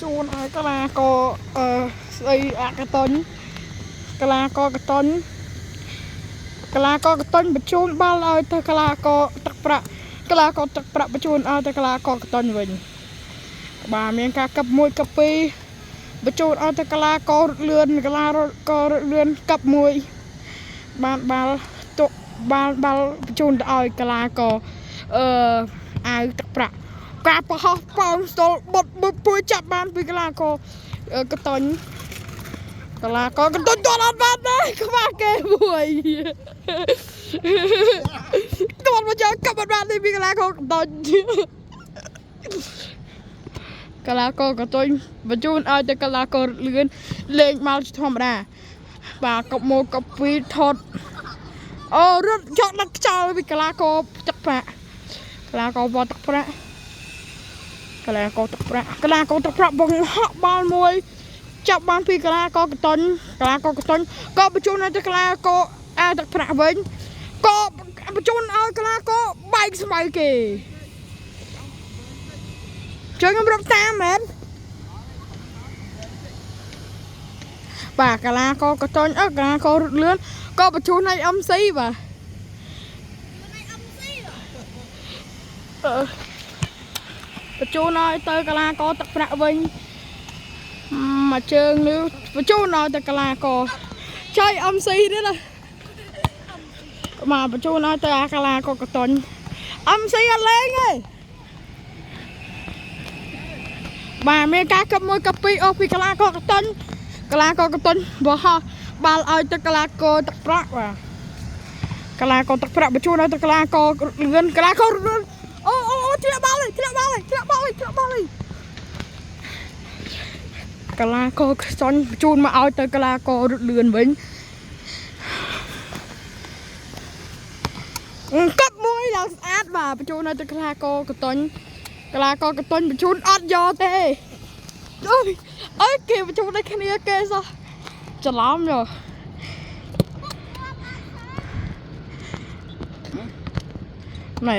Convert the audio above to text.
ជួនឲ្យកលាក៏ស្អីអាកតុញកលាក៏កតុញកលាក៏កតុញបញ្ជូនបាល់ឲ្យទៅកលាក៏ទឹកប្រាក់កលាក៏ទឹកប្រាក់បញ្ជូនឲ្យទៅកលាក៏កតុញវិញបាទមានការកាប់1កាប់2បញ្ជូនឲ្យទៅកលាក៏រត់លឿនកលាក៏រត់លឿនកាប់1បានបាល់ទុកបាល់បញ្ជូនទៅឲ្យកលាក៏អាវទឹកប្រាក់ការប្រហោះប៉ោងស្ទល់បុតពួយចាប់បានពីកលាក៏កតុញកលាក៏កតុញទាត់អត់បានដែរខ្វះគេមួយទាត់មកយកកាប់អត់បានទេពីកលាក៏កតុញកលាក៏កតុញបញ្ជូនឲ្យទៅកលាក៏រត់លឿនលេងមកធម្មតាបាទកប់1កប់2ថត់អូរត់យកដាក់ខ្យល់ពីកលាក៏ទឹកប្រាក់កលាក៏បោះទឹកប្រាក់កលាក៏ទឹកប្រាក់កលាក៏ទឹកប្រាក់បង្ហក់បាល់មួយចាប់បានពីកលាក៏កតុញកលាក៏កតុញក៏បញ្ជូនឲ្យទៅកលាក៏អាទឹកប្រាក់វិញក៏បញ្ជូនឲ្យកលាក៏បែកស្មៅគេជួយខ្ញុំរត់តាមមែនបាទកលាក៏កតុញកលាក៏រត់លឿនក៏បញ្ជូនឲ្យMCបាទបញ្ជូនឲ្យទៅកលាក៏ទឹកប្រាក់វិញមកជើងនេះបញ្ជូនឲ្យទៅកលាក៏ចៃ MC ទៀតណាមកបញ្ជូនឲ្យទៅអាកលាក៏កតុញ MC អត់លេងទេបាទមានការកាប់1កាប់2អស់ពីកលាក៏កតុញកលាក៏កតុញបោះបាល់ឲ្យទៅកលាក៏ទឹកប្រាក់បាទកលាក៏ទឹកប្រាក់បញ្ជូនឲ្យទៅកលាក៏លឿនកលាក៏លឿនអូធ្លាក់បាល់កលាក៏ខ្សន់បញ្ជូនមកឲ្យទៅកលាក៏រត់លឿនវិញកាប់មួយឡើងស្អាតបាទបញ្ជូនឲ្យទៅកលាក៏កតុញកលាក៏កតុញបញ្ជូនអត់យកទេអើយគេបញ្ជូនឲ្យគ្នាគេសោះច្រឡំយោណែ